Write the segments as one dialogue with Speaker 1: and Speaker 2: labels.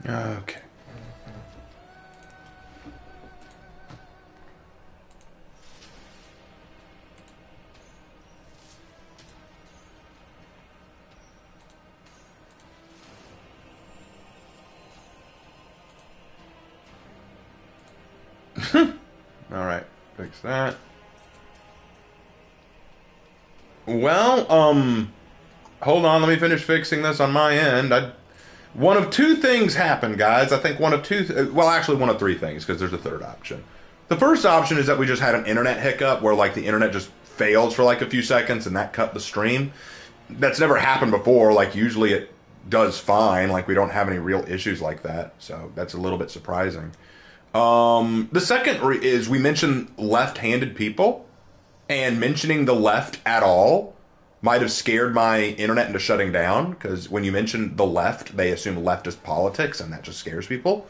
Speaker 1: Okay. All right, fix that. Well, hold on. Let me finish fixing this on my end. One of two things happened, guys. I think one of two. Well, actually, one of three things because there's a third option. The first option is that we just had an internet hiccup where like the internet just fails for like a few seconds and that cut the stream. That's never happened before. Like usually it does fine. Like we don't have any real issues like that. So that's a little bit surprising. The second is we mentioned left-handed people, and mentioning the left at all might have scared my internet into shutting down because when you mention the left, they assume leftist politics, and that just scares people.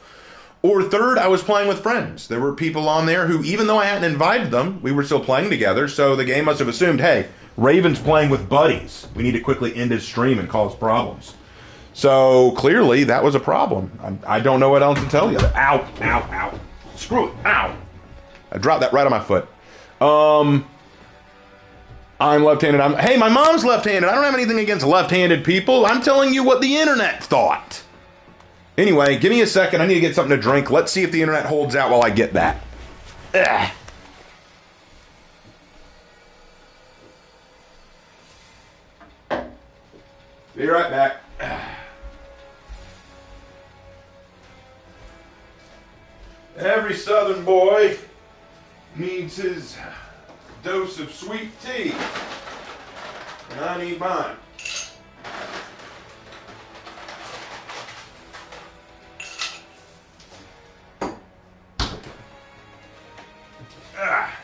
Speaker 1: Or third, I was playing with friends. There were people on there who, even though I hadn't invited them, we were still playing together, so the game must have assumed, hey, Raven's playing with buddies. We need to quickly end his stream and cause problems. So clearly, that was a problem. I don't know what else to tell you. Ow, ow, ow. Screw it. Ow. I dropped that right on my foot. I'm left-handed. Hey, my mom's left-handed. I don't have anything against left-handed people. I'm telling you what the internet thought. Anyway, give me a second. I need to get something to drink. Let's see if the internet holds out while I get that. Ugh. Be right back. Every Southern boy needs his dose of sweet tea. And I need mine. Ah.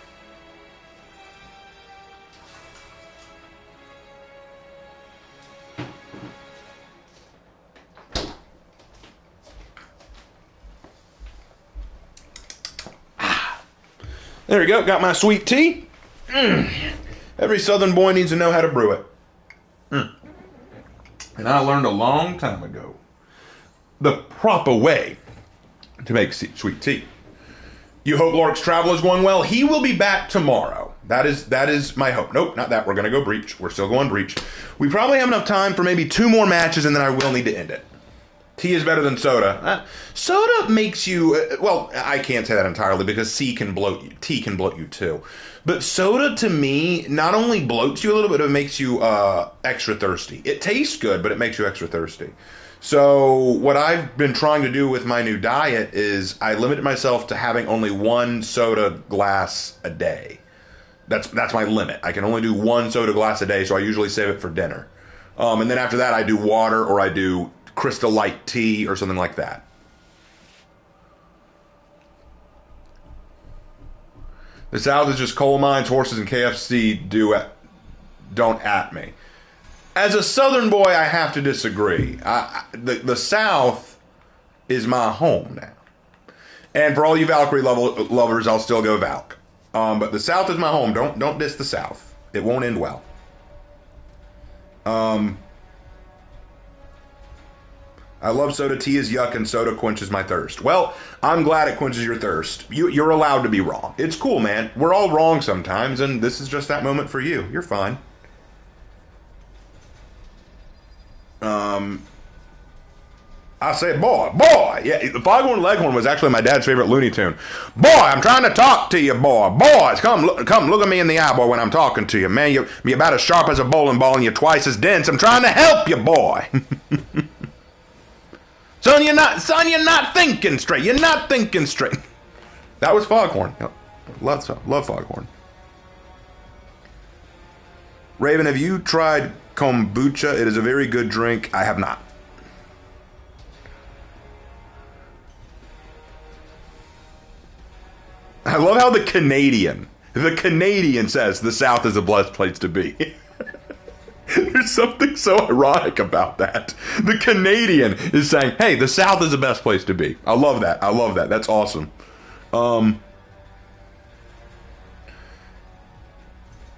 Speaker 1: There we go. Got my sweet tea. Every Southern boy needs to know how to brew it. And I learned a long time ago the proper way to make sweet tea. You hope Lorik's travel is going well. He will be back tomorrow. That is my hope. Nope, not that. We're going to go breach. We're still going breach. We probably have enough time for maybe 2 more matches, and then I will need to end it. Tea is better than soda. Soda makes you, well, I can't say that entirely because tea can bloat you too. But soda to me not only bloats you a little bit, it makes you extra thirsty. It tastes good, but it makes you extra thirsty. So what I've been trying to do with my new diet is I limit myself to having only 1 soda glass a day. That's my limit. I can only do 1 soda glass a day, so I usually save it for dinner. And then after that, I do water or I do Crystal Light tea or something like that. The South is just coal mines, horses, and KFC don't at me. As a Southern boy, I have to disagree. The South is my home now. And for all you Valkyrie lovers, I'll still go Valk. But the South is my home. Don't diss the South. It won't end well. I love soda. Tea is yuck, and soda quenches my thirst. Well, I'm glad it quenches your thirst. You're allowed to be wrong. It's cool, man. We're all wrong sometimes, and this is just that moment for you. You're fine. I say, boy. Yeah, the Foghorn Leghorn was actually my dad's favorite Looney Tune. Boy, I'm trying to talk to you, boy. Boys, come look at me in the eye, boy, when I'm talking to you. Man, you're about as sharp as a bowling ball, and you're twice as dense. I'm trying to help you, boy. Son, you're not thinking straight. You're not thinking straight. That was Foghorn. Love Foghorn. Raven, have you tried kombucha? It is a very good drink. I have not. I love how the Canadian says the South is a blessed place to be. There's something so ironic about that. The Canadian is saying, hey, the South is the best place to be. I love that. That's awesome.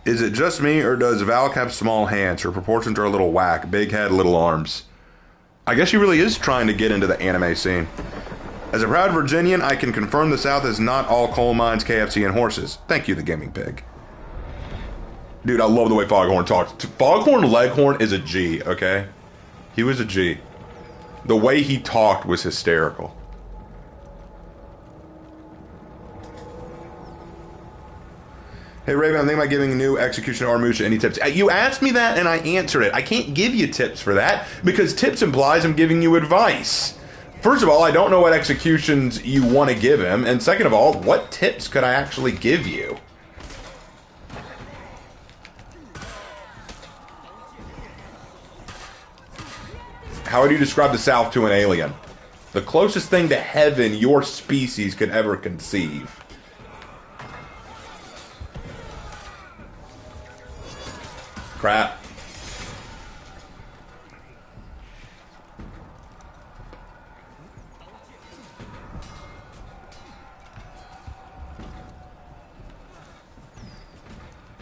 Speaker 1: Is it just me, or does Valk have small hands? Her proportions are a little whack. Big head, little arms. I guess she really is trying to get into the anime scene. As a proud Virginian, I can confirm the South is not all coal mines, KFC, and horses. Thank you, the Gaming Pig. Dude, I love the way Foghorn talks. Foghorn Leghorn is a G, okay? He was a G. The way he talked was hysterical. Hey, Raven, I'm thinking about giving a new execution or Musha any tips. You asked me that, and I answered it. I can't give you tips for that, because tips implies I'm giving you advice. First of all, I don't know what executions you want to give him, and second of all, what tips could I actually give you? How would you describe the South to an alien? The closest thing to heaven your species could ever conceive. Crap.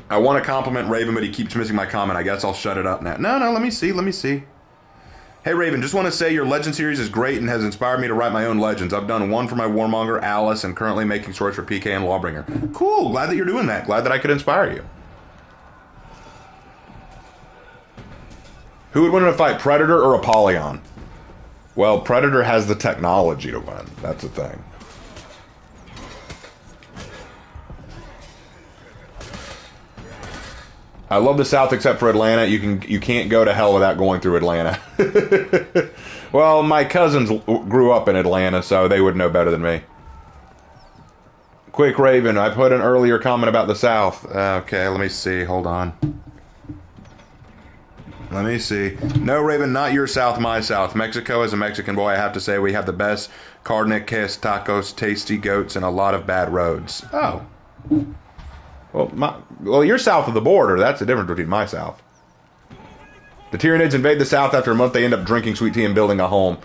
Speaker 1: I want to compliment Raven, but he keeps missing my comment. I guess I'll shut it up now. No, let me see. Hey, Raven, just want to say your Legend series is great and has inspired me to write my own Legends. I've done one for my Warmonger, Alice, and currently making stories for PK and Lawbringer. Cool, glad that you're doing that. Glad that I could inspire you. Who would win in a fight, Predator or Apollyon? Well, Predator has the technology to win. That's the thing. I love the South except for Atlanta. You can't go to hell without going through Atlanta. Well, my cousins grew up in Atlanta, so they would know better than me. Quick, Raven, I put an earlier comment about the South. Okay, let me see. Hold on. Let me see. No, Raven, not your South, my South. Mexico, as a Mexican boy, I have to say we have the best carne, queso, tacos, tasty goats, and a lot of bad roads. Oh. Well, you're south of the border. That's the difference between my South. The Tyranids invade the South. After a month, they end up drinking sweet tea and building a home.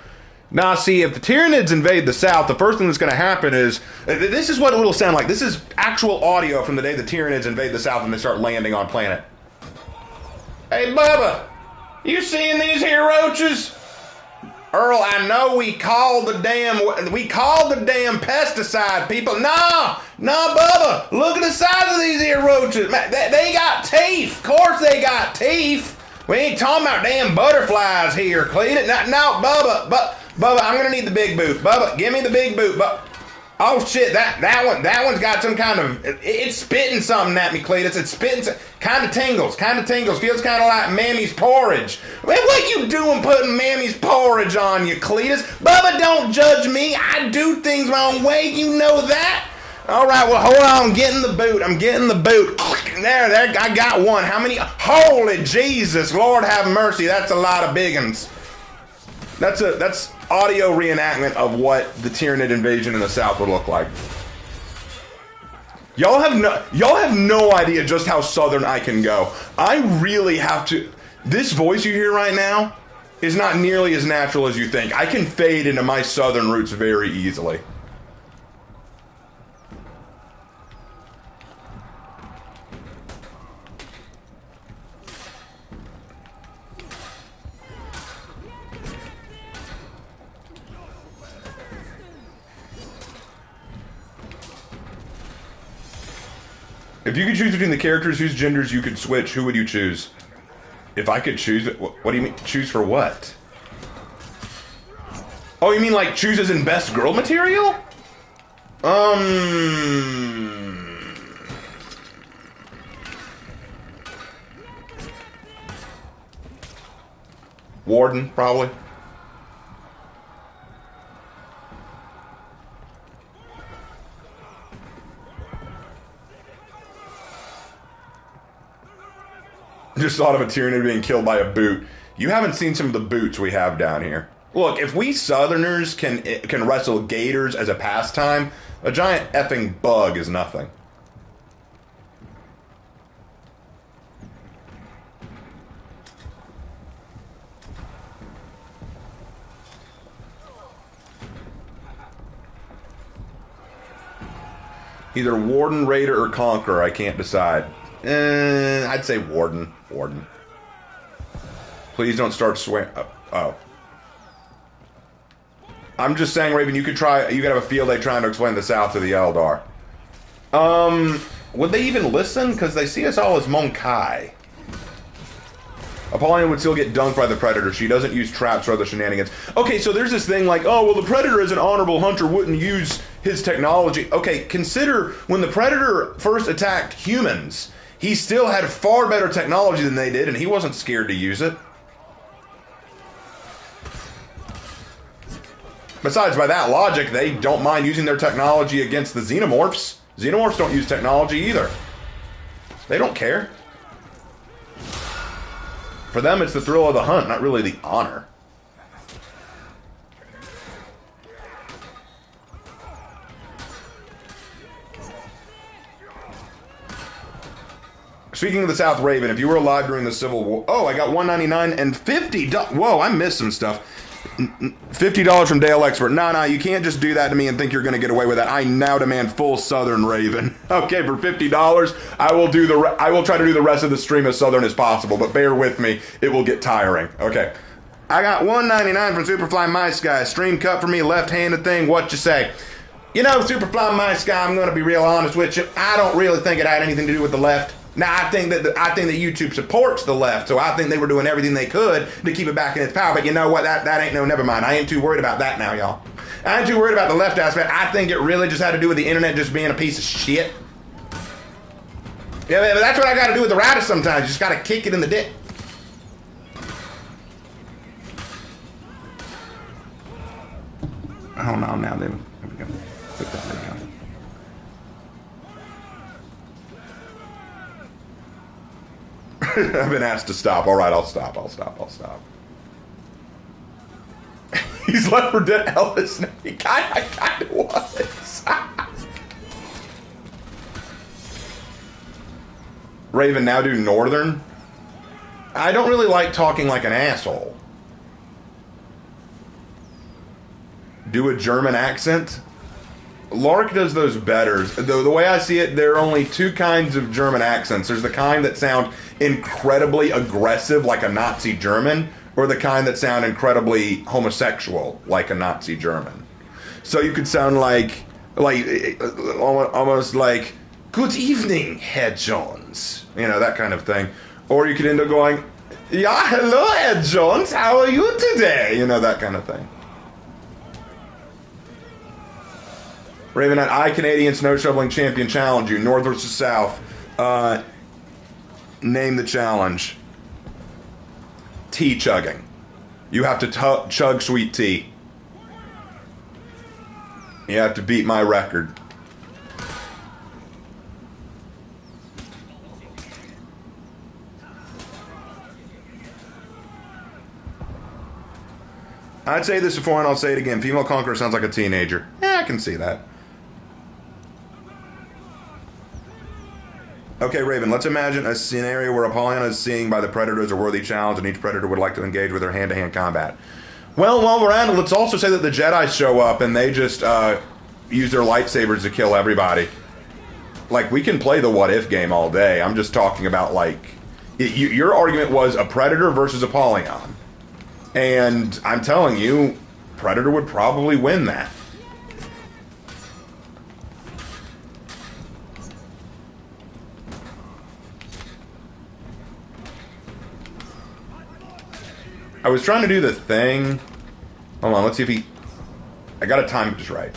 Speaker 1: Now, see, if the Tyranids invade the South, the first thing that's going to happen is... This is what it will sound like. This is actual audio from the day the Tyranids invade the South and they start landing on planet. Hey, Bubba, you seeing these here roaches? Earl, I know we called the damn pesticide people. No, Bubba, look at the size of these here roaches. They got teeth. Of course they got teeth. We ain't talking about damn butterflies here, Cletus. No, Bubba, I'm gonna need the big boot. Bubba, give me the big boot. Oh shit, that one's got some kind of, it's spitting something at me, Cletus. It's spitting, kind of tingles, feels kind of like Mammy's porridge. Man, what you doing putting Mammy's porridge on you, Cletus? Bubba, don't judge me. I do things my own way, you know that. All right, well, hold on, I'm getting the boot. There, I got one. How many? Holy Jesus, Lord have mercy. That's a lot of big uns. That's audio reenactment of what the Tyranid invasion in the South would look like. Y'all have no idea just how southern I can go. I really have to. This voice you hear right now is not nearly as natural as you think. I can fade into my southern roots very easily. If you could choose between the characters whose genders you could switch, who would you choose? If I could choose, what do you mean? Choose for what? Oh, you mean like choose as in best girl material? Warden, probably. Just thought of a Tyranid being killed by a boot. You haven't seen some of the boots we have down here. Look, if we Southerners can wrestle gators as a pastime, a giant effing bug is nothing. Either Warden, Raider, or Conqueror, I can't decide. I'd say Warden. Please don't start swearing. Oh. I'm just saying, Raven, you could try. You could have a field day trying to explain the South to the Eldar. Would they even listen? Because they see us all as Monkai. Apollyon would still get dunked by the Predator. She doesn't use traps or other shenanigans. Okay, so there's this thing like, oh, well, the Predator as an honorable hunter wouldn't use his technology. Okay, consider when the Predator first attacked humans, he still had far better technology than they did, and he wasn't scared to use it. Besides, by that logic, they don't mind using their technology against the Xenomorphs. Xenomorphs don't use technology either. They don't care. For them, it's the thrill of the hunt, not really the honor. Speaking of the South Raven, if you were alive during the Civil War... Oh, I got $1.99 and $50... Whoa, I missed some stuff. $50 from Dale Expert. Nah, you can't just do that to me and think you're going to get away with that. I now demand full Southern Raven. Okay, for $50, I will try to do the rest of the stream as Southern as possible, but bear with me, it will get tiring. Okay. I got $1.99 from Superfly My Sky. Stream cut for me, left-handed thing. What you say? You know, Superfly My Sky, I'm going to be real honest with you. I don't really think it had anything to do with the left. Now, I think that YouTube supports the left, so I think they were doing everything they could to keep it back in its power. But you know what? That ain't never mind. I ain't too worried about that now, y'all. I ain't too worried about the left aspect. I think it really just had to do with the internet just being a piece of shit. Yeah, but that's what I got to do with the radish sometimes. You just got to kick it in the dick. Hold on now. There we go. Put that there. I've been asked to stop. All right, I'll stop. He's Left 4 Dead Elvis. He kind of was. Raven, now do Northern. I don't really like talking like an asshole. Do a German accent. Lark does those better. The way I see it, there are only two kinds of German accents. There's the kind that sound incredibly aggressive, like a Nazi German, or the kind that sound incredibly homosexual, like a Nazi German. So you could sound like almost like, "Good evening, Herr Jones," you know, that kind of thing. Or you could end up going, "Yeah, hello, Herr Jones. How are you today?" You know, that kind of thing. Ravenette, I Canadian Snow Shoveling Champion challenge you, North versus South. Name the challenge. Tea chugging. You have to chug sweet tea. You have to beat my record. I'd say this before and I'll say it again. Female Conqueror sounds like a teenager. Yeah, I can see that. Okay, Raven, let's imagine a scenario where Apollyon is seeing by the Predators a worthy challenge and each Predator would like to engage with their hand-to-hand combat. Well, while we're at it, let's also say that the Jedi show up and they just use their lightsabers to kill everybody. Like, we can play the what-if game all day. I'm just talking about, like... your argument was a Predator versus Apollyon. And I'm telling you, Predator would probably win that. I was trying to do the thing. Hold on, let's see if he... I gotta time it just right.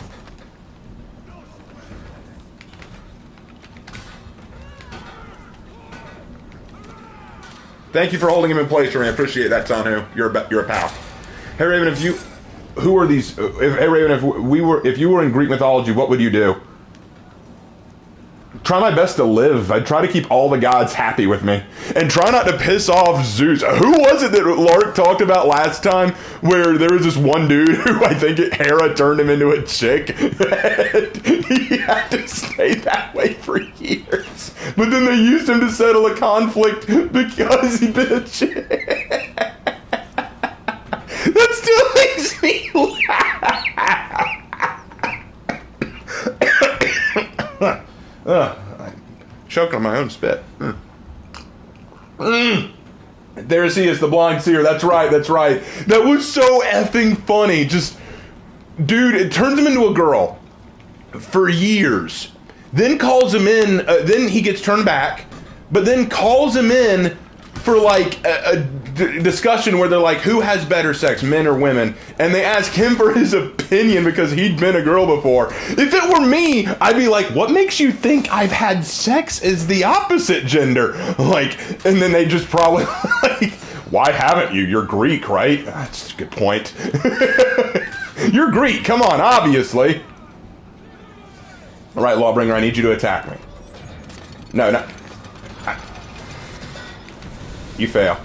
Speaker 1: Thank you for holding him in place for me. I appreciate that, Tanu. You're a pal. Hey Raven, if you... Who are these... Hey Raven, if you were in Greek mythology, what would you do? Try my best to live. I try to keep all the gods happy with me. And try not to piss off Zeus. Who was it that Lark talked about last time where there was this one dude who I think Hera turned him into a chick? He had to stay that way for years. But then they used him to settle a conflict because he'd been a chick. That still makes me laugh. I'm choking on my own spit. There he is, the blind seer. That's right. That was so effing funny. Just Dude, it turns him into a girl for years. Then calls him in, then he gets turned back, but then calls him in for like a discussion where they're like, who has better sex, men or women? And they ask him for his opinion because he'd been a girl before. If it were me, I'd be like, what makes you think I've had sex as the opposite gender? Like, and then they just probably like, why haven't you? You're Greek, right? That's a good point. You're Greek, come on, obviously. All right, Lawbringer, I need you to attack me. No, no. You fail.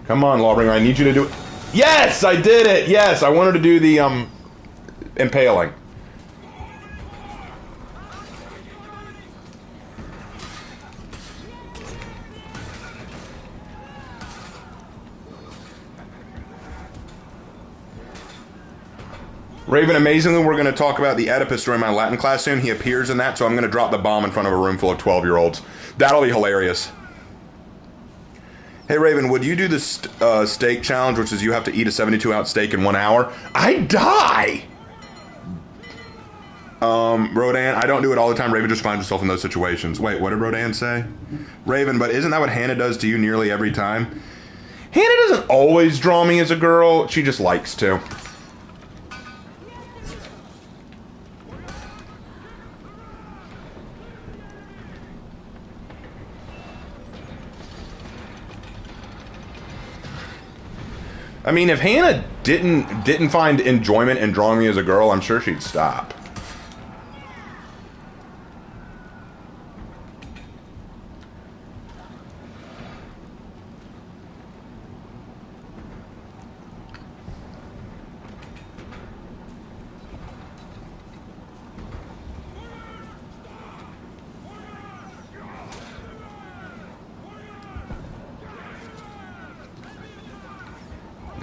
Speaker 1: Come on, Lawbringer, I need you to do it. Yes, I did it. Yes, I wanted to do the impaling. Raven, amazingly, we're going to talk about the Oedipus story in my Latin class soon. He appears in that, so I'm going to drop the bomb in front of a room full of 12-year-olds. That'll be hilarious. Hey, Raven, would you do the steak challenge, which is you have to eat a 72-ounce steak in 1 hour? I die! Rodan, I don't do it all the time. Raven just finds herself in those situations. Wait, what did Rodan say? Raven, but isn't that what Hannah does to you nearly every time? Hannah doesn't always draw me as a girl. She just likes to. I mean, if Hannah didn't find enjoyment in drawing me as a girl, I'm sure she'd stop.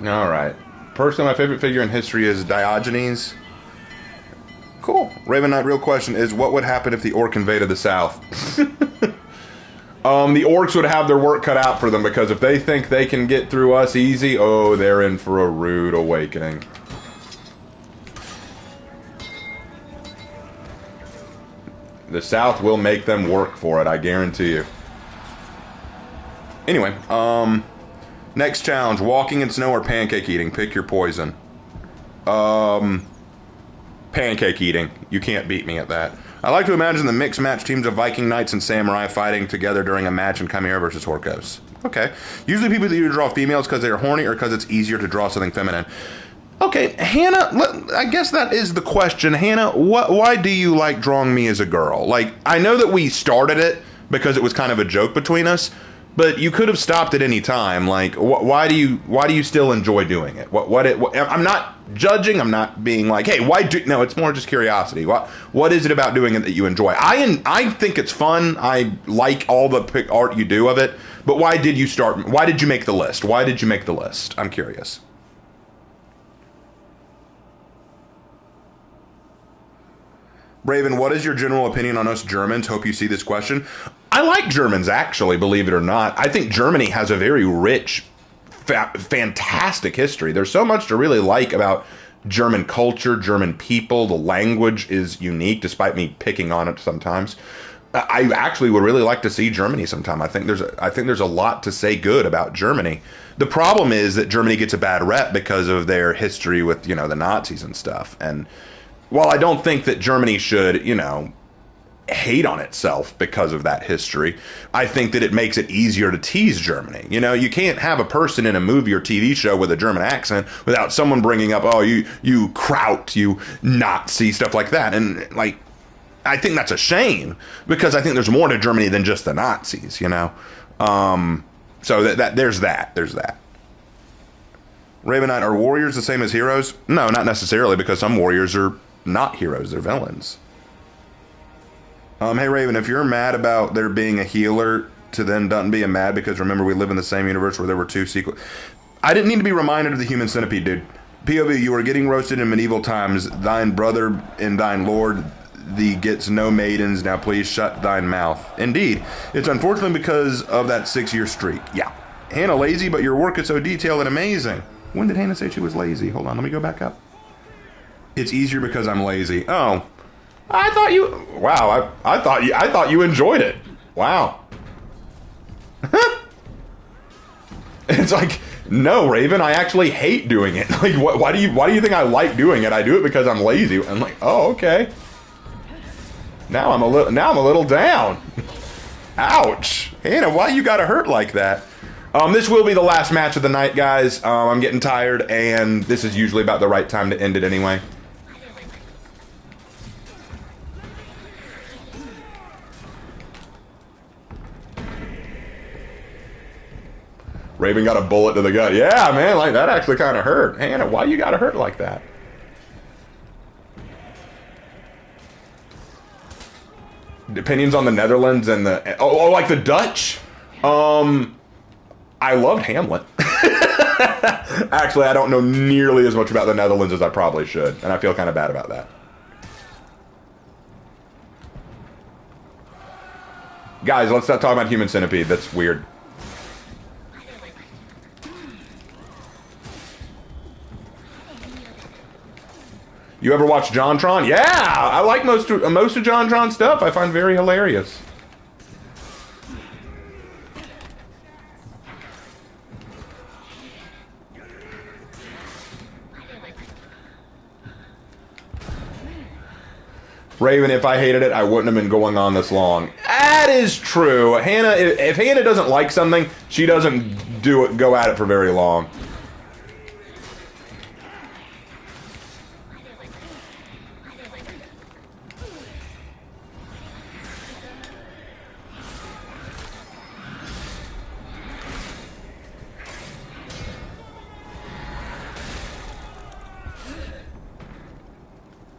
Speaker 1: All right. Personally, my favorite figure in history is Diogenes. Cool. Raven Knight, real question is, what would happen if the orc invaded the South? The orcs would have their work cut out for them, because if they think they can get through us easy, oh, they're in for a rude awakening. The South will make them work for it, I guarantee you. Anyway, next challenge, walking in snow or pancake eating. Pick your poison. Pancake eating. You can't beat me at that. I like to imagine the mixed match teams of Viking Knights and Samurai fighting together during a match in Chimera versus Horkos. Okay. Usually people either draw females because they're horny or because it's easier to draw something feminine. Okay, Hannah, I guess that is the question. Hannah, why do you like drawing me as a girl? Like, I know that we started it because it was kind of a joke between us, but you could have stopped at any time. Like, why do you still enjoy doing it? I'm not judging. I'm not being like, hey, no, it's more just curiosity. What is it about doing it that you enjoy? I think it's fun. I like all the art you do of it. But why did you start? Why did you make the list? Why did you make the list? I'm curious. Raven, what is your general opinion on us Germans? Hope you see this question. I like Germans, actually, believe it or not. I think Germany has a very rich, fantastic history. There's so much to really like about German culture, German people. The language is unique, despite me picking on it sometimes. I actually would really like to see Germany sometime. I think there's a lot to say good about Germany. The problem is that Germany gets a bad rep because of their history with, the Nazis and stuff. And while I don't think that Germany should, hate on itself because of that history, I think that it makes it easier to tease Germany. You can't have a person in a movie or TV show with a German accent without someone bringing up, oh, you Kraut, you Nazi, stuff like that. And, I think that's a shame, because I think there's more to Germany than just the Nazis, So there's that. Raven Knight, are warriors the same as heroes? No, not necessarily, because some warriors are not heroes, they're villains. Hey Raven, if you're mad about there being a healer to then Dutton being mad because remember we live in the same universe where there were two sequels. I didn't need to be reminded of the human centipede, dude. POV, you were getting roasted in medieval times. Thine brother and thine lord, thee gets no maidens. Now please shut thine mouth. Indeed. It's unfortunately because of that 6-year streak. Yeah. Hannah lazy, but your work is so detailed and amazing. When did Hannah say she was lazy? Hold on, let me go back up. It's easier because I'm lazy. Oh, I thought you. Wow, I thought you enjoyed it. Wow. It's like, no, Raven, I actually hate doing it. Like, why do you think I like doing it? I do it because I'm lazy. I'm like, oh, okay. Now I'm a little down. Ouch, Hannah, why you gotta hurt like that? This will be the last match of the night, guys. I'm getting tired, and this is usually about the right time to end it anyway. Raven got a bullet to the gut. Yeah, man, like that actually kind of hurt. Hannah, why you gotta hurt like that? Opinions on the Netherlands and the like the Dutch. I loved Hamlet. Actually, I don't know nearly as much about the Netherlands as I probably should, and I feel kind of bad about that. Guys, let's not talk about Human Centipede. That's weird. You ever watch JonTron? Yeah, I like most of JonTron stuff. I find very hilarious. Raven, if I hated it, I wouldn't have been going on this long. That is true. Hannah, if Hannah doesn't like something, she doesn't go at it for very long.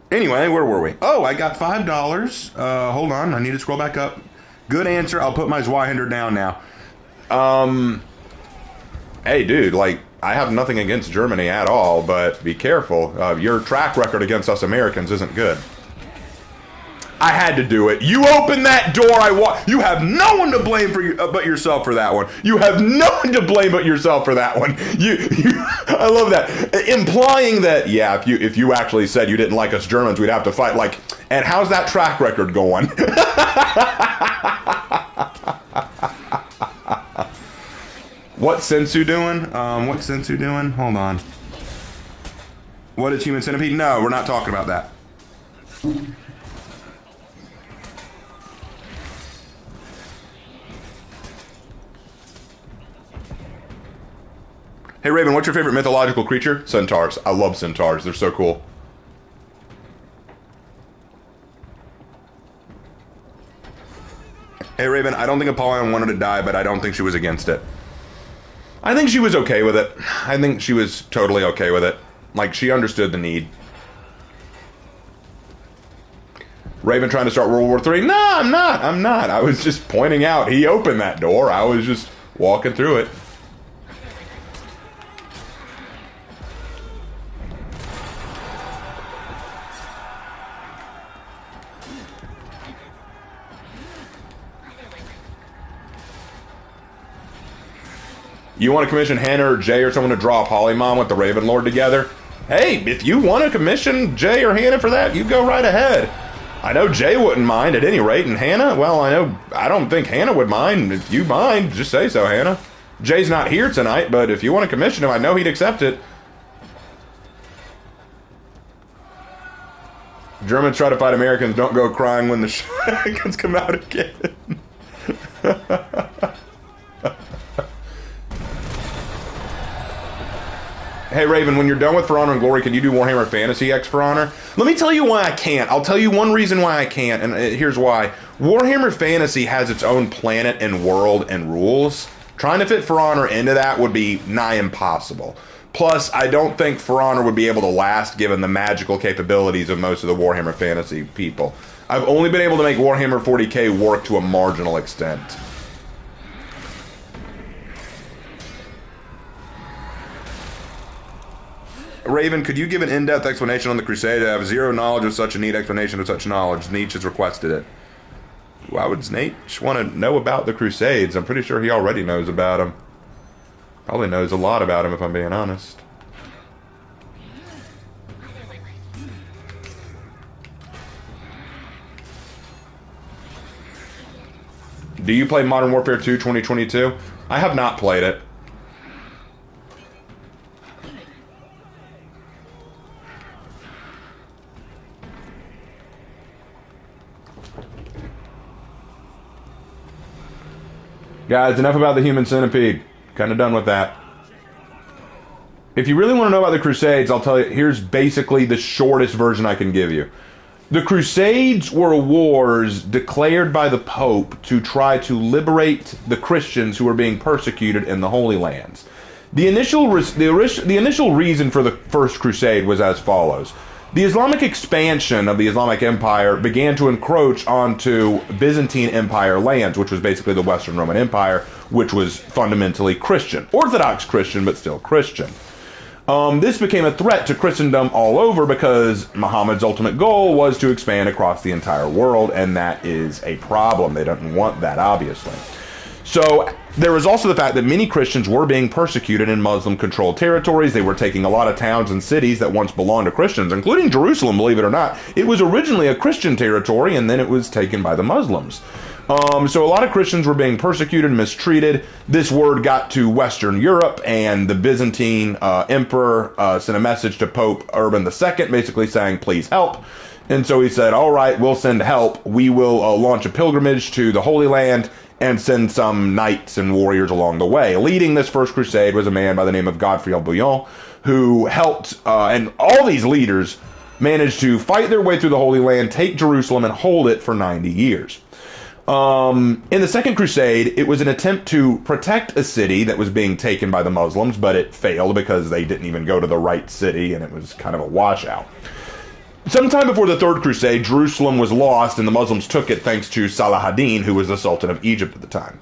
Speaker 1: Anyway, where were we? Oh, I got $5. Hold on, I need to scroll back up. Good answer. I'll put my Zweihander down now. Hey, dude, like, I have nothing against Germany at all, but be careful. Your track record against us Americans isn't good. I had to do it. You opened that door. You have no one to blame but yourself for that one. You have no one to blame but yourself for that one. I love that. Implying that, yeah, if you actually said you didn't like us Germans, we'd have to fight. Like, and how's that track record going? What's Sensu doing? What's Sensu doing? Hold on. What is Human Centipede? No, we're not talking about that. Hey Raven, what's your favorite mythological creature? Centaurs. I love centaurs. They're so cool. Hey Raven, I don't think Apollyon wanted to die, but I don't think she was against it. I think she was okay with it. I think she was totally okay with it. Like, she understood the need. Raven trying to start World War III? No, I'm not. I was just pointing out he opened that door. I was just walking through it. You want to commission Hannah or Jay or someone to draw a Polymon with the Raven Lord together? Hey, if you want to commission Jay or Hannah for that, you go right ahead. I know Jay wouldn't mind at any rate, and Hannah, well, I don't think Hannah would mind. If you mind, just say so, Hannah. Jay's not here tonight, but if you want to commission him, I know he'd accept it. Germans try to fight Americans, don't go crying when the shotguns come out again. Hey Raven, when you're done with For Honor and Glory, can you do Warhammer Fantasy X For Honor? Let me tell you why I can't. I'll tell you one reason why I can't, and here's why. Warhammer Fantasy has its own planet and world and rules. Trying to fit For Honor into that would be nigh impossible. Plus, I don't think For Honor would be able to last given the magical capabilities of most of the Warhammer Fantasy people. I've only been able to make Warhammer 40k work to a marginal extent. Raven, could you give an in-depth explanation on the Crusade? I have zero knowledge of such a neat explanation of such knowledge. Nietzsche has requested it. Why would Nietzsche want to know about the Crusades? I'm pretty sure he already knows about them. Probably knows a lot about them, if I'm being honest. Do you play Modern Warfare 2 2022? I have not played it. Guys, enough about the human centipede. Kind of done with that. If you really want to know about the Crusades, I'll tell you, here's basically the shortest version I can give you. The Crusades were wars declared by the Pope to try to liberate the Christians who were being persecuted in the Holy Lands. The initial reason for the First Crusade was as follows. The Islamic expansion of the Islamic Empire began to encroach onto Byzantine Empire lands, which was basically the Western Roman Empire, which was fundamentally Christian. Orthodox Christian, but still Christian. This became a threat to Christendom all over because Muhammad's ultimate goal was to expand across the entire world, and that is a problem. They don't want that, obviously. So there was also the fact that many Christians were being persecuted in Muslim-controlled territories. They were taking a lot of towns and cities that once belonged to Christians, including Jerusalem, believe it or not. It was originally a Christian territory, and then it was taken by the Muslims. So a lot of Christians were being persecuted and mistreated. This word got to Western Europe, and the Byzantine emperor sent a message to Pope Urban II, basically saying, please help. And so he said, all right, we'll send help. We will launch a pilgrimage to the Holy Land and send some knights and warriors along the way. Leading this first crusade was a man by the name of Godfrey Bouillon, who helped, and all these leaders managed to fight their way through the Holy Land, take Jerusalem, and hold it for 90 years. In the Second Crusade, it was an attempt to protect a city that was being taken by the Muslims, but it failed because they didn't even go to the right city, and it was kind of a washout. Sometime before the Third Crusade, Jerusalem was lost, and the Muslims took it thanks to Salah ad-Din, who was the Sultan of Egypt at the time.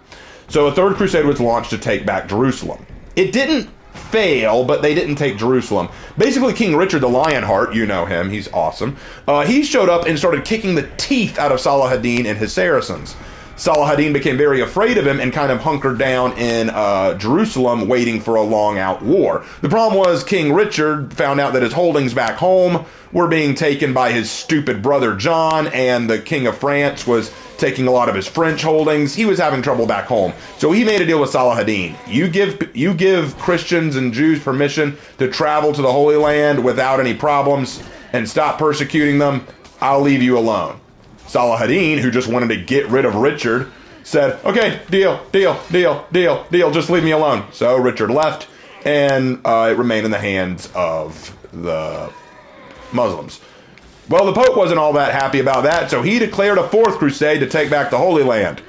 Speaker 1: So a Third Crusade was launched to take back Jerusalem. It didn't fail, but they didn't take Jerusalem. Basically, King Richard the Lionheart, you know him, he's awesome, he showed up and started kicking the teeth out of Salah ad-Din and his Saracens. Salah ad-Din became very afraid of him and kind of hunkered down in Jerusalem, waiting for a long-out war. The problem was King Richard found out that his holdings back home were being taken by his stupid brother John, and the King of France was taking a lot of his French holdings. He was having trouble back home. So he made a deal with Salah ad-Din. You give Christians and Jews permission to travel to the Holy Land without any problems and stop persecuting them, I'll leave you alone. Salah ad-Din, who just wanted to get rid of Richard, said, okay, deal, just leave me alone. So Richard left, and it remained in the hands of the Muslims. Well, the Pope wasn't all that happy about that, so he declared a Fourth Crusade to take back the Holy Land.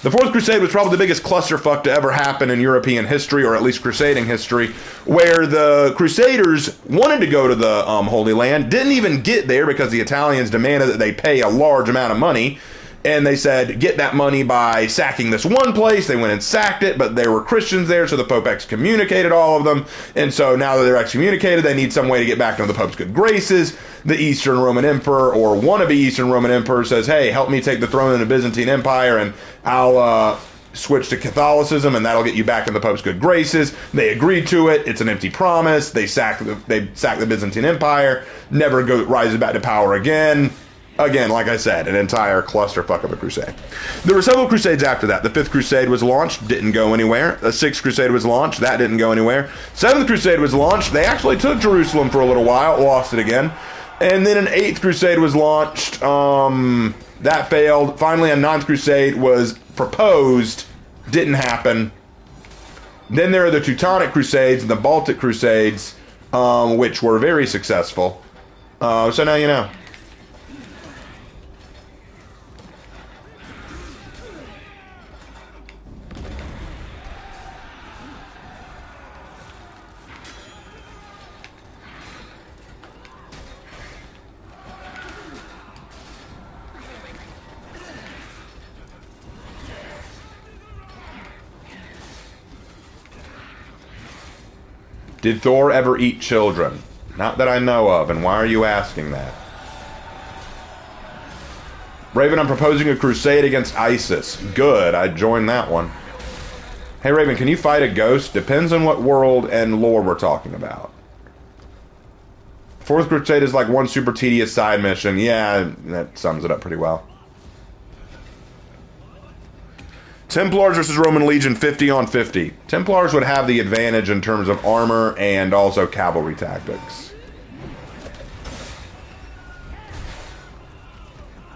Speaker 1: The Fourth Crusade was probably the biggest clusterfuck to ever happen in European history, or at least crusading history, where the Crusaders wanted to go to the Holy Land, didn't even get there because the Italians demanded that they pay a large amount of money, and they said, get that money by sacking this one place. They went and sacked it, but there were Christians there, so the Pope excommunicated all of them, and so now that they're excommunicated, they need some way to get back into the Pope's good graces. The Eastern Roman Emperor, or wannabe Eastern Roman Emperor, says, hey, help me take the throne in the Byzantine Empire, and I'll switch to Catholicism, and that'll get you back in the Pope's good graces. They agreed to it. It's an empty promise. They sack the Byzantine Empire, never rises back to power again. Again, like I said, an entire clusterfuck of a crusade. There were several crusades after that. The Fifth Crusade was launched, didn't go anywhere. The Sixth Crusade was launched, that didn't go anywhere. Seventh Crusade was launched. They actually took Jerusalem for a little while, lost it again. And then an Eighth Crusade was launched. That failed. Finally, a Ninth Crusade was proposed, didn't happen. Then there are the Teutonic Crusades and the Baltic Crusades, which were very successful. So now you know. Did Thor ever eat children? Not that I know of, and why are you asking that? Raven, I'm proposing a crusade against ISIS. Good, I'd join that one. Hey Raven, can you fight a ghost? Depends on what world and lore we're talking about. Fourth Crusade is like one super tedious side mission. Yeah, that sums it up pretty well. Templars versus Roman Legion 50 on 50. Templars would have the advantage in terms of armor and also cavalry tactics.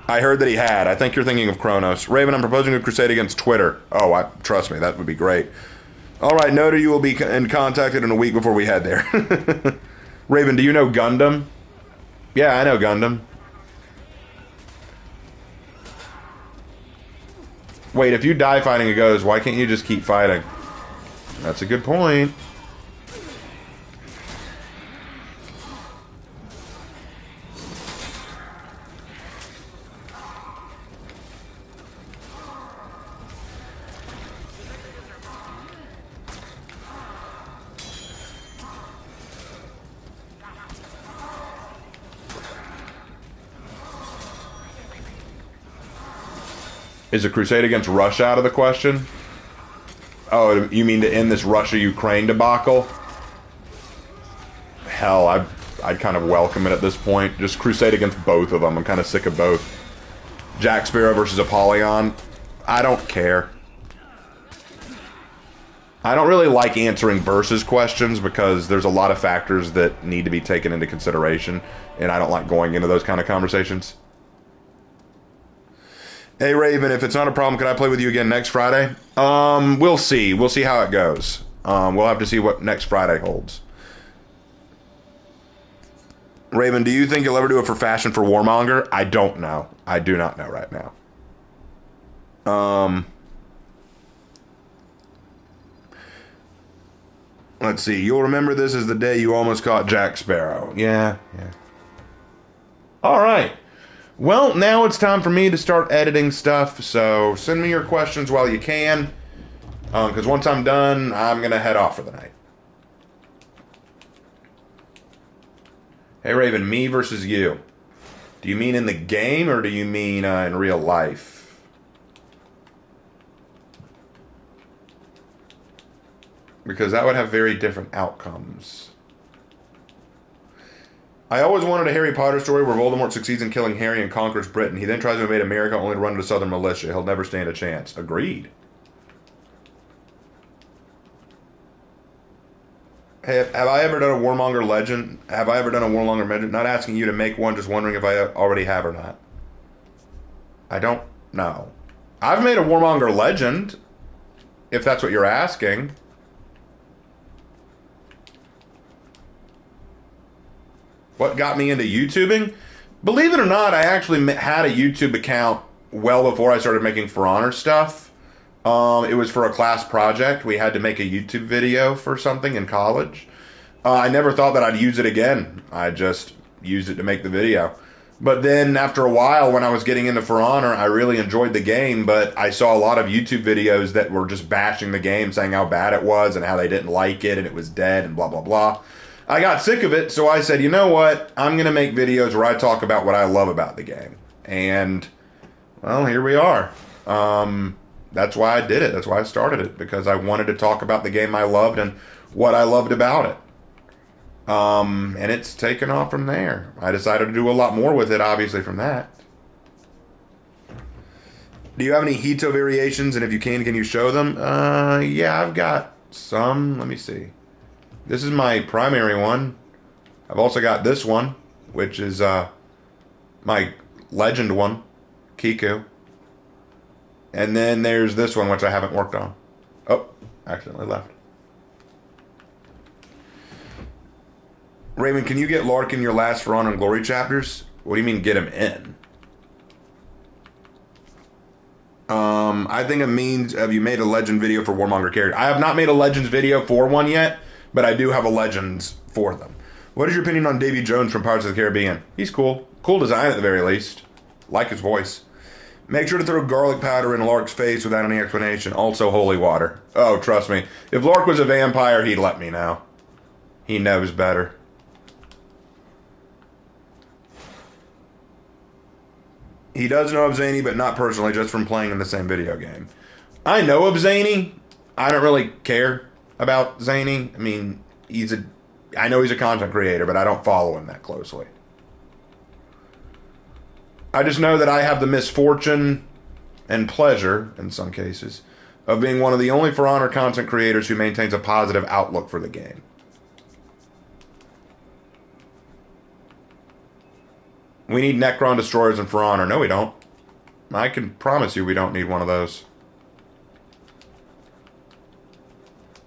Speaker 1: I heard that he had. I think you're thinking of Kronos. Raven, I'm proposing a crusade against Twitter. Oh, trust me, that would be great. All right, noted you will be contacted in a week before we head there. Raven, do you know Gundam? Yeah, I know Gundam. Wait, if you die fighting a ghost, why can't you just keep fighting? That's a good point. Is a crusade against Russia out of the question? Oh, you mean to end this Russia-Ukraine debacle? Hell, I'd kind of welcome it at this point. Just crusade against both of them. I'm kind of sick of both. Jack Sparrow versus Apollyon. I don't care. I don't really like answering versus questions because there's a lot of factors that need to be taken into consideration, and I don't like going into those kind of conversations. Hey, Raven, if it's not a problem, could I play with you again next Friday? We'll see. We'll see how it goes. We'll have to see what next Friday holds. Raven, do you think you'll ever do it for Fashion for Warmonger? I don't know. I do not know right now. Let's see. You'll remember this as the day you almost caught Jack Sparrow. Yeah. All right. Well, now it's time for me to start editing stuff, so send me your questions while you can, because once I'm done, I'm going to head off for the night. Hey, Raven, me versus you. Do you mean in the game, or do you mean in real life? Because that would have very different outcomes. I always wanted a Harry Potter story where Voldemort succeeds in killing Harry and conquers Britain. He then tries to invade America only to run into Southern militia. He'll never stand a chance. Agreed. Hey, have I ever done a Warmonger legend? Have I ever done a Warmonger legend? Not asking you to make one, just wondering if I already have or not. I don't know. I've made a Warmonger legend, if that's what you're asking. What got me into YouTubing? Believe it or not, I actually had a YouTube account well before I started making For Honor stuff. It was for a class project. We had to make a YouTube video for something in college. I never thought that I'd use it again. I just used it to make the video. But then after a while, when I was getting into For Honor, I really enjoyed the game, but I saw a lot of YouTube videos that were just bashing the game, saying how bad it was and how they didn't like it and it was dead and blah, blah, blah. I got sick of it, so I said, you know what? I'm going to make videos where I talk about what I love about the game. And, well, here we are. That's why I did it. That's why I started it, because I wanted to talk about the game I loved and what I loved about it. And it's taken off from there. I decided to do a lot more with it, obviously, from that. Do you have any Hito variations? And if you can you show them? Yeah, I've got some. Let me see. This is my primary one. I've also got this one, which is my legend one, Kiku. And then there's this one, which I haven't worked on. Oh, accidentally left. Raymond, can you get Lark in your last For Honor and Glory chapters? What do you mean get him in? I think it means, have you made a legend video for Warmonger character? I have not made a legends video for one yet, but I do have a legends for them. What is your opinion on Davy Jones from Pirates of the Caribbean? He's cool. Cool design at the very least. Like his voice. Make sure to throw garlic powder in Lark's face without any explanation. Also holy water. Oh, trust me. If Lark was a vampire, he'd let me know. He knows better. He does know of Zany, but not personally, just from playing in the same video game. I know of Zany. I don't really care about Zany. I mean, I know he's a content creator, but I don't follow him that closely. I just know that I have the misfortune and pleasure, in some cases, of being one of the only For Honor content creators who maintains a positive outlook for the game. We need Necron Destroyers in For Honor. No, we don't. I can promise you we don't need one of those.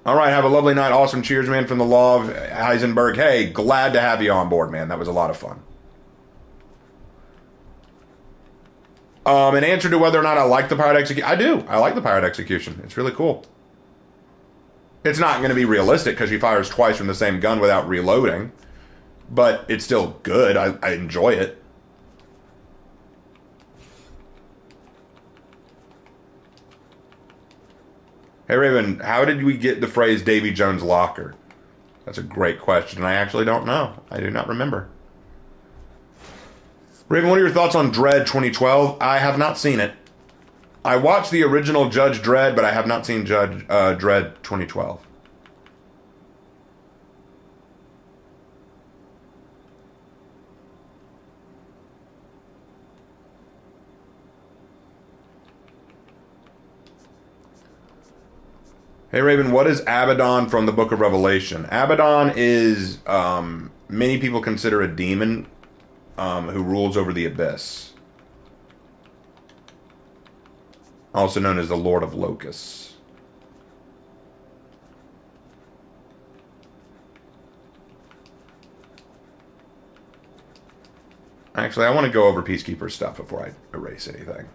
Speaker 1: All right, have a lovely night. Awesome. Cheers, man, from the Law of Heisenberg. Hey, glad to have you on board, man. That was a lot of fun. In answer to whether or not I like the Pirate Execution, I do. I like the Pirate Execution. It's really cool. It's not going to be realistic because he fires twice from the same gun without reloading, but it's still good. I enjoy it. Hey, Raven, how did we get the phrase Davy Jones' locker? That's a great question, and I actually don't know. I do not remember. Raven, what are your thoughts on Dredd 2012? I have not seen it. I watched the original Judge Dredd, but I have not seen Dredd 2012. Hey, Raven, what is Abaddon from the Book of Revelation? Abaddon is, many people consider a demon who rules over the abyss. Also known as the Lord of Locusts. Actually, I want to go over Peacekeeper stuff before I erase anything.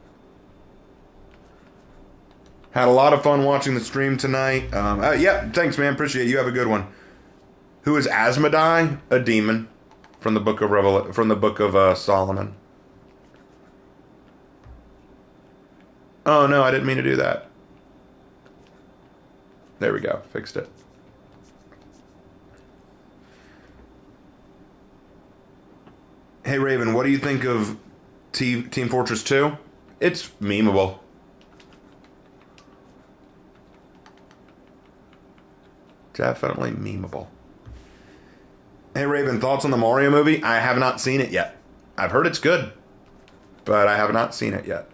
Speaker 1: Had a lot of fun watching the stream tonight. Yeah, thanks, man. Appreciate it. You have a good one. Who is Asmodai? A demon from the Book of Solomon. Oh no, I didn't mean to do that. There we go. Fixed it. Hey Raven, what do you think of Team Fortress 2? It's memeable. Definitely memeable. Hey Raven, thoughts on the Mario movie? I have not seen it yet. I've heard it's good, but I have not seen it yet.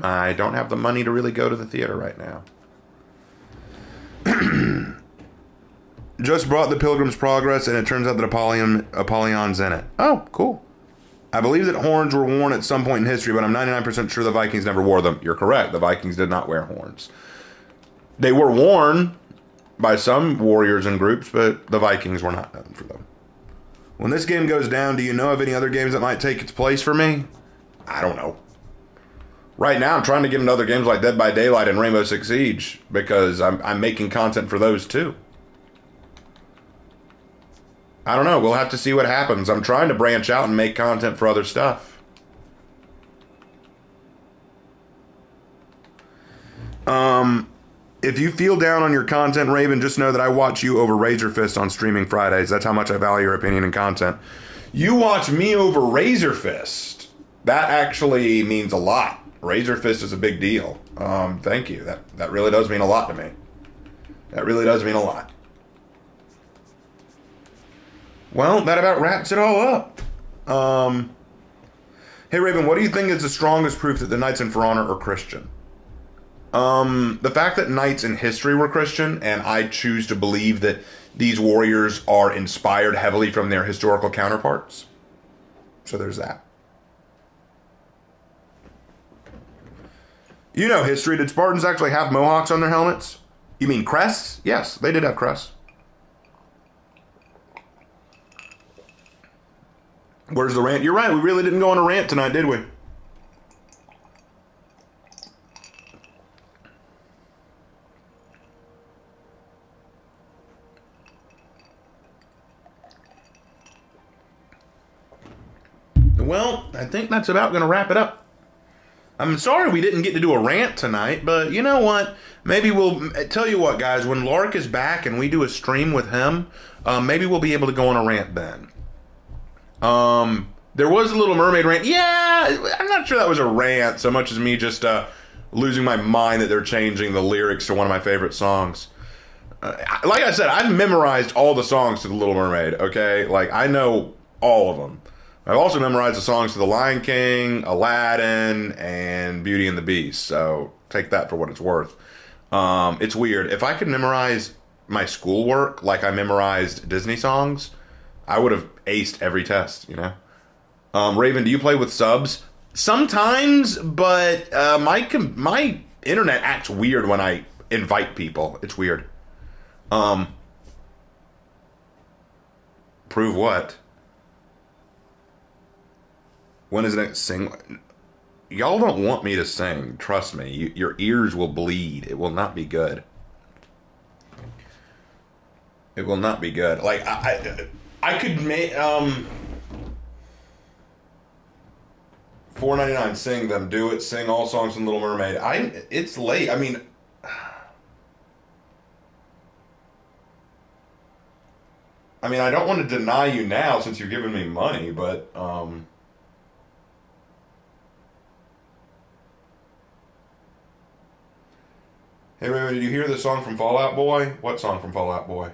Speaker 1: I don't have the money to really go to the theater right now. Just brought the Pilgrim's Progress, and it turns out that Apollyon's in it. Oh, cool. I believe that horns were worn at some point in history, but I'm 99% sure the Vikings never wore them. You're correct. The Vikings did not wear horns. They were worn by some warriors and groups, but the Vikings were not known for them. When this game goes down, do you know of any other games that might take its place for me? I don't know. Right now, I'm trying to get into other games like Dead by Daylight and Rainbow Six Siege because I'm making content for those too. I don't know. We'll have to see what happens. I'm trying to branch out and make content for other stuff. If you feel down on your content, Raven, just know that I watch you over Razorfist on Streaming Fridays. That's how much I value your opinion and content. You watch me over Razorfist. That actually means a lot. Razorfist is a big deal. Thank you. That really does mean a lot to me. That really does mean a lot. Well, that about wraps it all up. Hey, Raven, what do you think is the strongest proof that the Knights in For Honor are Christian? The fact that knights in history were Christian, and I choose to believe that these warriors are inspired heavily from their historical counterparts. So there's that. You know history. Did Spartans actually have mohawks on their helmets? You mean crests? Yes, they did have crests. Where's the rant? You're right, we really didn't go on a rant tonight, did we? Well, I think that's about going to wrap it up. I'm sorry we didn't get to do a rant tonight, but you know what? Maybe we'll... Tell you what, guys, when Lark is back and we do a stream with him, maybe we'll be able to go on a rant then. There was a Little Mermaid rant. Yeah, I'm not sure that was a rant so much as me just losing my mind that they're changing the lyrics to one of my favorite songs. Like I said, I've memorized all the songs to The Little Mermaid, okay? Like, I know all of them. I've also memorized the songs to The Lion King, Aladdin, and Beauty and the Beast. So take that for what it's worth. It's weird. If I could memorize my schoolwork like I memorized Disney songs, I would have aced every test, you know? Raven, do you play with subs? Sometimes, but my internet acts weird when I invite people. It's weird. Um, Prove what? When is it sing? Y'all don't want me to sing. Trust me. Your ears will bleed. It will not be good. It will not be good. Like I could make 4.99. Sing them. Do it. Sing all songs from Little Mermaid. It's late. I mean, I don't want to deny you now since you're giving me money, but hey, wait, did you hear the song from Fall Out Boy? What song from Fall Out Boy?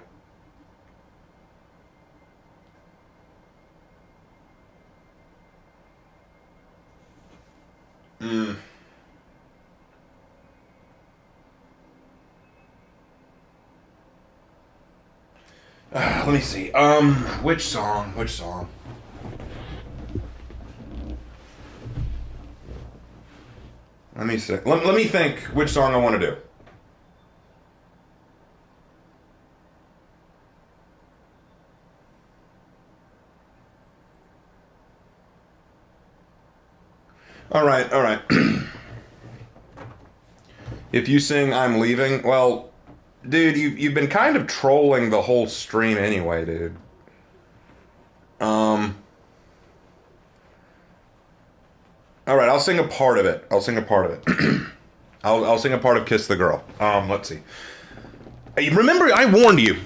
Speaker 1: Mm. Let me see. Which song? Which song? Let me see. Let me think which song I want to do. All right, all right. If you sing "I'm Leaving," well, dude, you've been kind of trolling the whole stream anyway, dude. Um, all right, I'll sing a part of it. I'll sing a part of it. I'll sing a part of "Kiss the Girl." Let's see. Hey, remember, I warned you.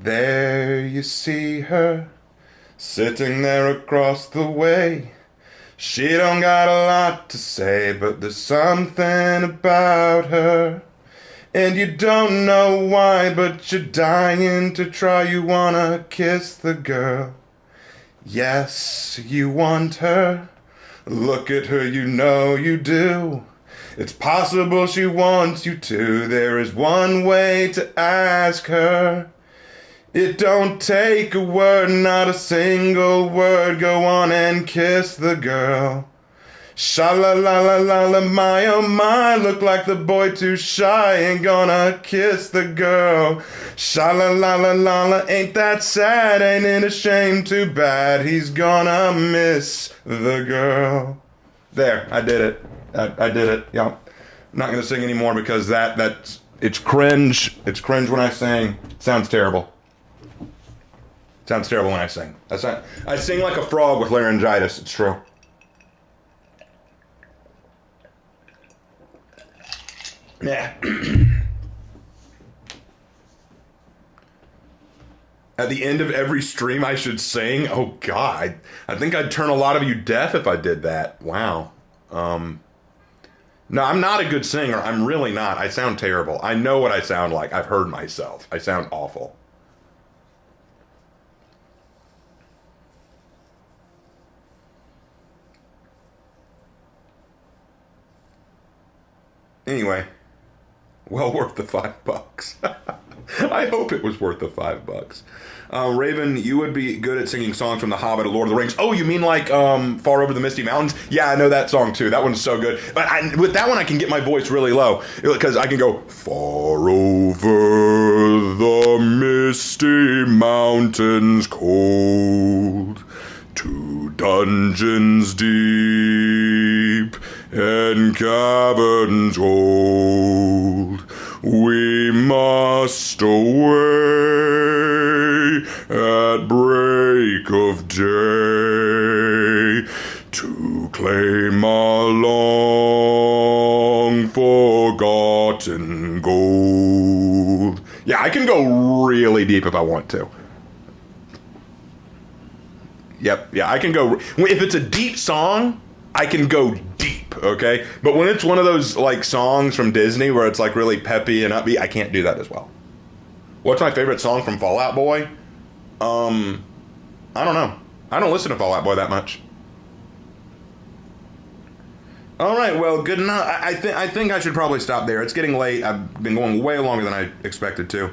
Speaker 1: There you see her, sitting there across the way. She don't got a lot to say, but there's something about her. And you don't know why, but you're dying to try. You wanna kiss the girl. Yes, you want her. Look at her, you know you do. It's possible she wants you to. There is one way to ask her. It don't take a word, not a single word. Go on and kiss the girl. Sha la la la la la, my oh my, look like the boy too shy, ain't gonna kiss the girl. Sha la la la la la, ain't that sad, ain't it a shame, too bad, he's gonna miss the girl. There, I did it. I did it. Yeah. I'm not gonna sing anymore because that's it's cringe. It's cringe when I sing. It sounds terrible. It sounds terrible when I sing. I sing like a frog with laryngitis. It's true. Yeah. At the end of every stream, I should sing. Oh God, I think I'd turn a lot of you deaf if I did that. Wow. Um, no, I'm not a good singer. I'm really not. I sound terrible. I know what I sound like. I've heard myself. I sound awful. Anyway, well worth the $5. I hope it was worth the $5. Raven, you would be good at singing songs from The Hobbit or Lord of the Rings. Oh, you mean like Far Over the Misty Mountains? Yeah, I know that song too. That one's so good. But with that one, I can get my voice really low because I can go far over the misty mountains cold, to dungeons deep and caverns old. We must away at break of day to claim our long forgotten gold. Yeah, I can go really deep if I want to. Yep, yeah, I can go. If it's a deep song, I can go deep, okay? But when it's one of those, like, songs from Disney where it's, like, really peppy and upbeat, I can't do that as well. What's my favorite song from Fall Out Boy? I don't know. I don't listen to Fall Out Boy that much. All right, well, good enough. I think I should probably stop there. It's getting late. I've been going way longer than I expected to.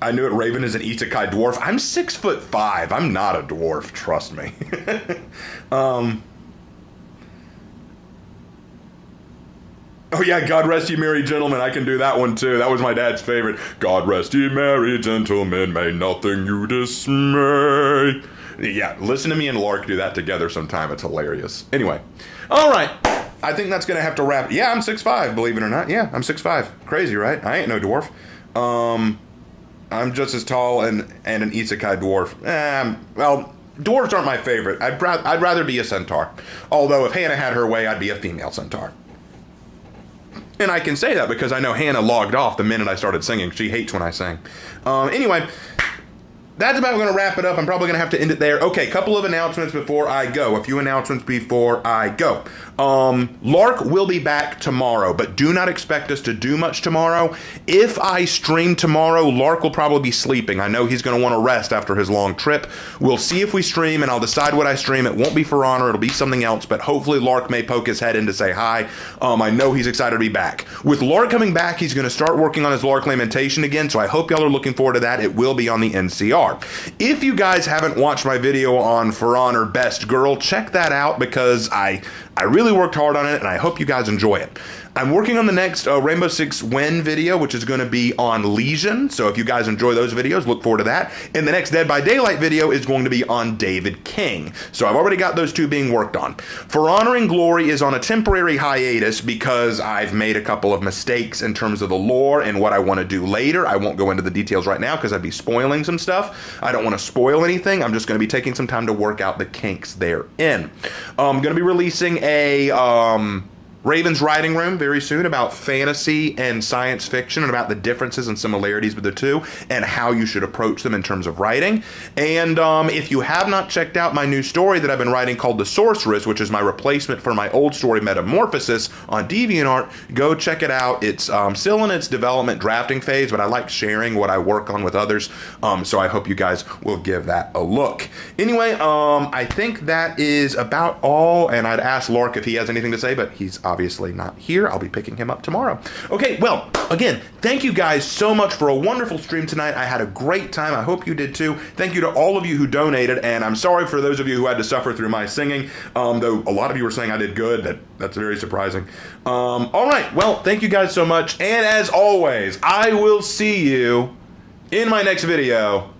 Speaker 1: I knew it. Raven is an isekai dwarf. I'm 6'5". I'm not a dwarf. Trust me. Oh yeah, God rest ye merry gentlemen. I can do that one too. That was my dad's favorite. God rest ye merry gentlemen, may nothing you dismay. Yeah, listen to me and Lark do that together sometime. It's hilarious. Anyway, all right. I think that's gonna have to wrap. Yeah, I'm 6'5", believe it or not. Yeah, I'm 6'5". Crazy, right? I ain't no dwarf. I'm just as tall and an isekai dwarf. Well, dwarves aren't my favorite. I'd rather be a centaur. Although if Hannah had her way, I'd be a female centaur. And I can say that because I know Hannah logged off the minute I started singing. She hates when I sing. Anyway, that's about going to wrap it up. I'm probably going to have to end it there. Okay, couple of announcements before I go. A few announcements before I go. Lark will be back tomorrow, but do not expect us to do much tomorrow. If I stream tomorrow, Lark will probably be sleeping. I know he's going to want to rest after his long trip. We'll see if we stream, and I'll decide what I stream. It won't be For Honor. It'll be something else, but hopefully Lark may poke his head in to say hi. I know he's excited to be back. With Lark coming back, he's going to start working on his Lark Lamentation again, so I hope y'all are looking forward to that. It will be on the NCR. If you guys haven't watched my video on For Honor Best Girl, check that out because I really worked hard on it, and I hope you guys enjoy it. I'm working on the next Rainbow Six Win video, which is going to be on Legion. So if you guys enjoy those videos, look forward to that. And the next Dead by Daylight video is going to be on David King. So I've already got those two being worked on. For Honor and Glory is on a temporary hiatus because I've made a couple of mistakes in terms of the lore and what I want to do later. I won't go into the details right now because I'd be spoiling some stuff. I don't want to spoil anything. I'm just going to be taking some time to work out the kinks therein. I'm going to be releasing a Raven's Writing Room very soon about fantasy and science fiction and about the differences and similarities with the two and how you should approach them in terms of writing. And if you have not checked out my new story that I've been writing called The Sorceress, which is my replacement for my old story Metamorphosis on DeviantArt, go check it out. It's still in its development drafting phase, but I like sharing what I work on with others, so I hope you guys will give that a look. Anyway, I think that is about all, and I'd ask Lark if he has anything to say, but he's obviously not here. I'll be picking him up tomorrow. Okay, well, again, thank you guys so much for a wonderful stream tonight. I had a great time. I hope you did too. Thank you to all of you who donated, and I'm sorry for those of you who had to suffer through my singing, though a lot of you were saying I did good. That's very surprising. All right, well, thank you guys so much, and as always, I will see you in my next video.